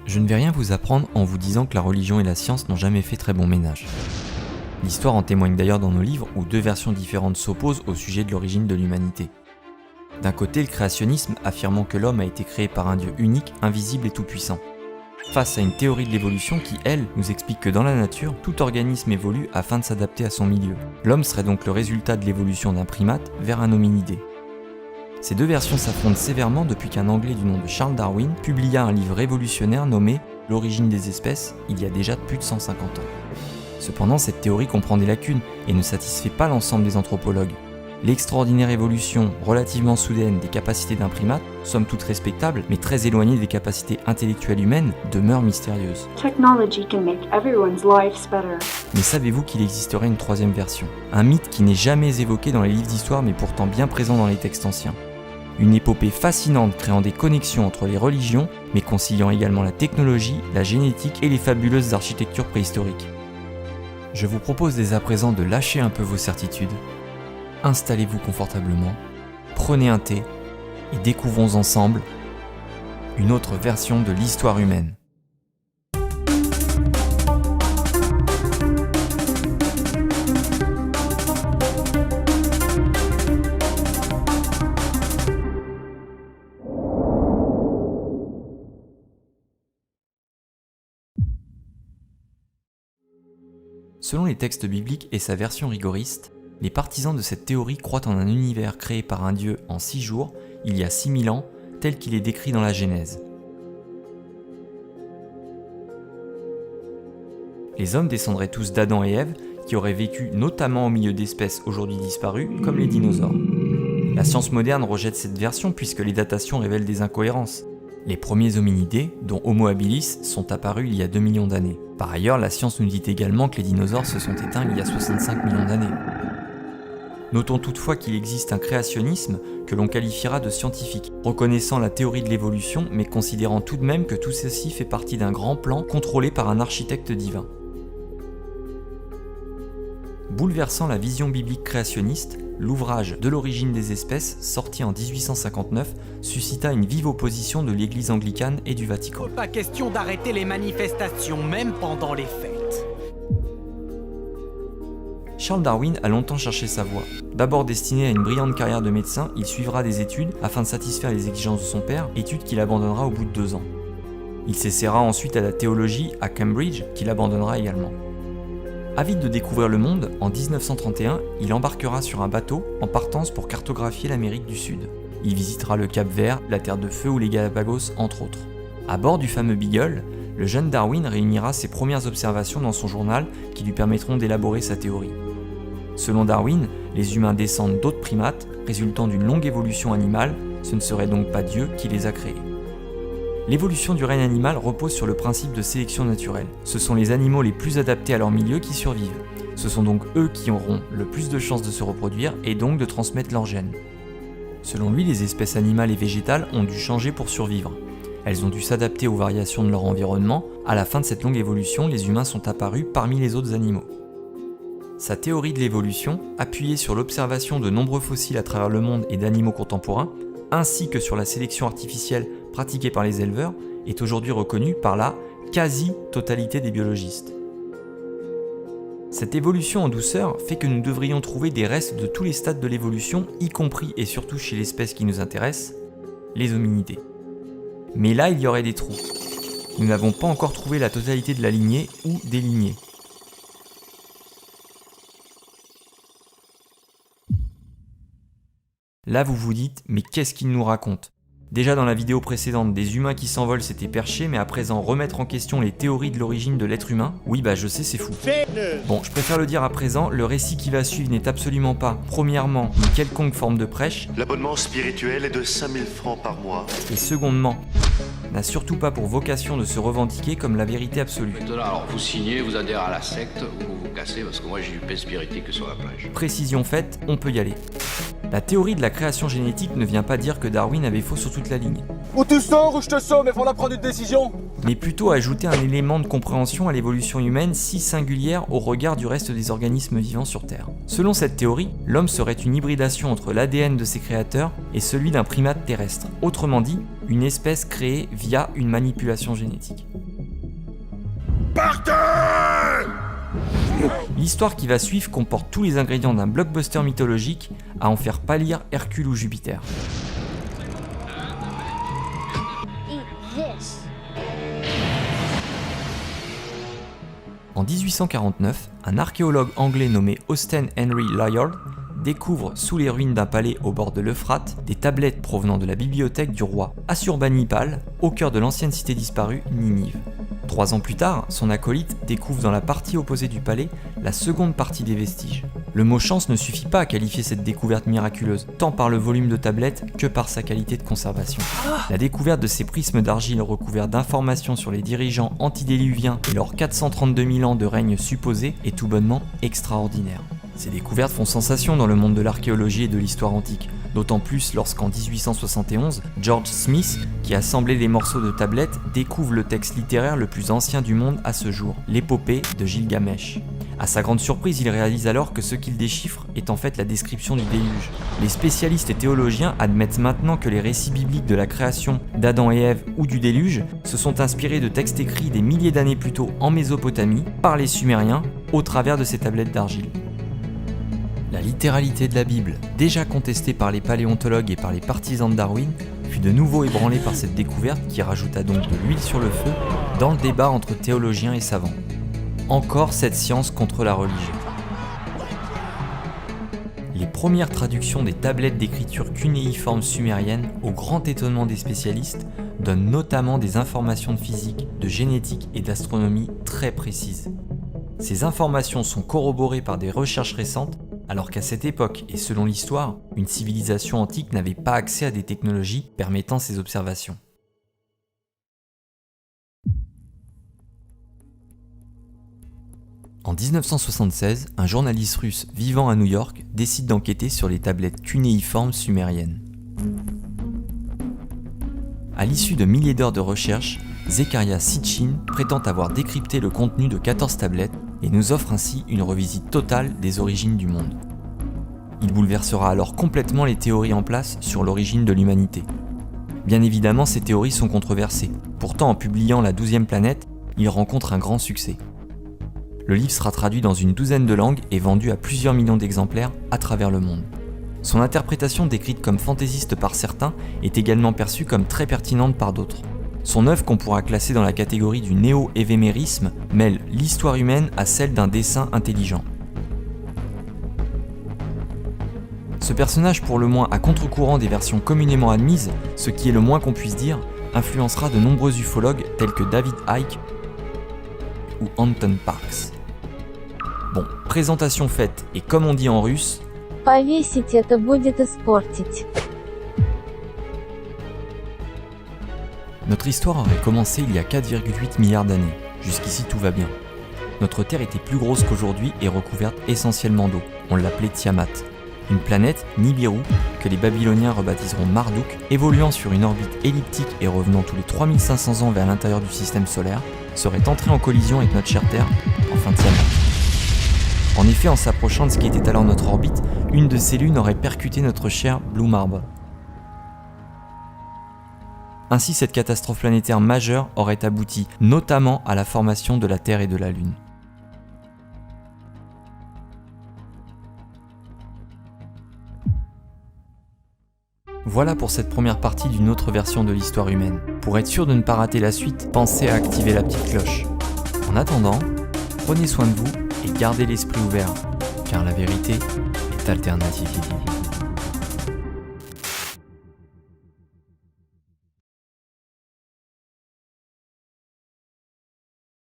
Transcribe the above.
Je ne vais rien vous apprendre en vous disant que la religion et la science n'ont jamais fait très bon ménage. L'histoire en témoigne d'ailleurs dans nos livres où deux versions différentes s'opposent au sujet de l'origine de l'humanité. D'un côté, le créationnisme affirmant que l'homme a été créé par un Dieu unique, invisible et tout-puissant. Face à une théorie de l'évolution qui, elle, nous explique que dans la nature, tout organisme évolue afin de s'adapter à son milieu. L'homme serait donc le résultat de l'évolution d'un primate vers un hominidé. Ces deux versions s'affrontent sévèrement depuis qu'un Anglais du nom de Charles Darwin publia un livre révolutionnaire nommé « L'origine des espèces » il y a déjà plus de 150 ans. Cependant, cette théorie comprend des lacunes et ne satisfait pas l'ensemble des anthropologues. L'extraordinaire évolution relativement soudaine des capacités d'un primate, somme toute respectable, mais très éloignée des capacités intellectuelles humaines, demeure mystérieuse. Mais savez-vous qu'il existerait une troisième version? Un mythe qui n'est jamais évoqué dans les livres d'histoire mais pourtant bien présent dans les textes anciens. Une épopée fascinante créant des connexions entre les religions, mais conciliant également la technologie, la génétique et les fabuleuses architectures préhistoriques. Je vous propose dès à présent de lâcher un peu vos certitudes. Installez-vous confortablement, prenez un thé et découvrons ensemble une autre version de l'histoire humaine. Selon les textes bibliques et sa version rigoriste, les partisans de cette théorie croient en un univers créé par un Dieu en 6 jours, il y a 6000 ans, tel qu'il est décrit dans la Genèse. Les hommes descendraient tous d'Adam et Ève, qui auraient vécu notamment au milieu d'espèces aujourd'hui disparues, comme les dinosaures. La science moderne rejette cette version puisque les datations révèlent des incohérences. Les premiers hominidés, dont Homo habilis, sont apparus il y a 2 millions d'années. Par ailleurs, la science nous dit également que les dinosaures se sont éteints il y a 65 millions d'années. Notons toutefois qu'il existe un créationnisme que l'on qualifiera de scientifique, reconnaissant la théorie de l'évolution mais considérant tout de même que tout ceci fait partie d'un grand plan contrôlé par un architecte divin. Bouleversant la vision biblique créationniste, l'ouvrage De l'origine des espèces, sorti en 1859, suscita une vive opposition de l'Église anglicane et du Vatican. Pas question d'arrêter les manifestations, même pendant les fêtes. Charles Darwin a longtemps cherché sa voie. D'abord destiné à une brillante carrière de médecin, il suivra des études afin de satisfaire les exigences de son père, études qu'il abandonnera au bout de 2 ans. Il s'essaiera ensuite à la théologie à Cambridge, qu'il abandonnera également. Avide de découvrir le monde, en 1931, il embarquera sur un bateau en partance pour cartographier l'Amérique du Sud. Il visitera le Cap Vert, la Terre de Feu ou les Galapagos, entre autres. À bord du fameux Beagle, le jeune Darwin réunira ses premières observations dans son journal qui lui permettront d'élaborer sa théorie. Selon Darwin, les humains descendent d'autres primates, résultant d'une longue évolution animale, ce ne serait donc pas Dieu qui les a créés. L'évolution du règne animal repose sur le principe de sélection naturelle. Ce sont les animaux les plus adaptés à leur milieu qui survivent. Ce sont donc eux qui auront le plus de chances de se reproduire et donc de transmettre leurs gènes. Selon lui, les espèces animales et végétales ont dû changer pour survivre. Elles ont dû s'adapter aux variations de leur environnement. À la fin de cette longue évolution, les humains sont apparus parmi les autres animaux. Sa théorie de l'évolution, appuyée sur l'observation de nombreux fossiles à travers le monde et d'animaux contemporains, ainsi que sur la sélection artificielle pratiquée par les éleveurs, est aujourd'hui reconnue par la quasi-totalité des biologistes. Cette évolution en douceur fait que nous devrions trouver des restes de tous les stades de l'évolution, y compris et surtout chez l'espèce qui nous intéresse, les hominidés. Mais là, il y aurait des trous. Nous n'avons pas encore trouvé la totalité de la lignée ou des lignées. Là vous vous dites, mais qu'est-ce qu'il nous raconte? Déjà dans la vidéo précédente, des humains qui s'envolent s'étaient perchés, mais à présent remettre en question les théories de l'origine de l'être humain, oui bah je sais c'est fou. Bon, je préfère le dire à présent, le récit qui va suivre n'est absolument pas, premièrement, une quelconque forme de prêche, l'abonnement spirituel est de 5000 francs par mois. Et secondement, n'a surtout pas pour vocation de se revendiquer comme la vérité absolue. Alors vous signez, vous adhérez à la secte, ou vous vous cassez, parce que moi j'ai du paix spiritique que sur la plage. Précision faite, on peut y aller. La théorie de la création génétique ne vient pas dire que Darwin avait faux sur toute la ligne, Ou tu sors ou je te somme, mais faut prendre une décision. mais plutôt ajouter un élément de compréhension à l'évolution humaine si singulière au regard du reste des organismes vivants sur Terre. Selon cette théorie, l'homme serait une hybridation entre l'ADN de ses créateurs et celui d'un primate terrestre, autrement dit, une espèce créée via une manipulation génétique. L'histoire qui va suivre comporte tous les ingrédients d'un blockbuster mythologique à en faire pâlir Hercule ou Jupiter. En 1849, un archéologue anglais nommé Austen Henry Layard découvre sous les ruines d'un palais au bord de l'Euphrate des tablettes provenant de la bibliothèque du roi Assurbanipal, au cœur de l'ancienne cité disparue Ninive. 3 ans plus tard, son acolyte découvre dans la partie opposée du palais la seconde partie des vestiges. Le mot chance ne suffit pas à qualifier cette découverte miraculeuse, tant par le volume de tablettes que par sa qualité de conservation. La découverte de ces prismes d'argile recouverts d'informations sur les dirigeants antidéluviens et leurs 432 000 ans de règne supposé est tout bonnement extraordinaire. Ces découvertes font sensation dans le monde de l'archéologie et de l'histoire antique, d'autant plus lorsqu'en 1871, George Smith, qui a assemblé les morceaux de tablettes, découvre le texte littéraire le plus ancien du monde à ce jour, l'épopée de Gilgamesh. À sa grande surprise, il réalise alors que ce qu'il déchiffre est en fait la description du déluge. Les spécialistes et théologiens admettent maintenant que les récits bibliques de la création d'Adam et Ève ou du déluge se sont inspirés de textes écrits des milliers d'années plus tôt en Mésopotamie par les Sumériens au travers de ces tablettes d'argile. La littéralité de la Bible, déjà contestée par les paléontologues et par les partisans de Darwin, fut de nouveau ébranlée par cette découverte qui rajouta donc de l'huile sur le feu dans le débat entre théologiens et savants. Encore cette science contre la religion. Les premières traductions des tablettes d'écriture cunéiforme sumérienne, au grand étonnement des spécialistes, donnent notamment des informations de physique, de génétique et d'astronomie très précises. Ces informations sont corroborées par des recherches récentes, alors qu'à cette époque, et selon l'histoire, une civilisation antique n'avait pas accès à des technologies permettant ces observations. En 1976, un journaliste russe vivant à New York décide d'enquêter sur les tablettes cunéiformes sumériennes. À l'issue de milliers d'heures de recherche, Zecharia Sitchin prétend avoir décrypté le contenu de 14 tablettes et nous offre ainsi une revisite totale des origines du monde. Il bouleversera alors complètement les théories en place sur l'origine de l'humanité. Bien évidemment, ces théories sont controversées. Pourtant, en publiant La 12e planète, il rencontre un grand succès. Le livre sera traduit dans une douzaine de langues et vendu à plusieurs millions d'exemplaires à travers le monde. Son interprétation, décrite comme fantaisiste par certains, est également perçue comme très pertinente par d'autres. Son œuvre, qu'on pourra classer dans la catégorie du néo-évémérisme, mêle l'histoire humaine à celle d'un dessin intelligent. Ce personnage, pour le moins à contre-courant des versions communément admises, ce qui est le moins qu'on puisse dire, influencera de nombreux ufologues tels que David Icke ou Anton Parks. Bon, présentation faite, et comme on dit en russe, Повесить это будет испортить. Notre histoire aurait commencé il y a 4,8 milliards d'années. Jusqu'ici tout va bien. Notre Terre était plus grosse qu'aujourd'hui et recouverte essentiellement d'eau. On l'appelait Tiamat. Une planète, Nibiru, que les Babyloniens rebaptiseront Marduk, évoluant sur une orbite elliptique et revenant tous les 3500 ans vers l'intérieur du système solaire, serait entrée en collision avec notre chère Terre, enfin Tiamat. En effet, en s'approchant de ce qui était alors notre orbite, une de ces lunes aurait percuté notre cher Blue Marble. Ainsi, cette catastrophe planétaire majeure aurait abouti notamment à la formation de la Terre et de la Lune. Voilà pour cette première partie d'une autre version de l'histoire humaine. Pour être sûr de ne pas rater la suite, pensez à activer la petite cloche. En attendant, prenez soin de vous et gardez l'esprit ouvert, car la vérité est alternative.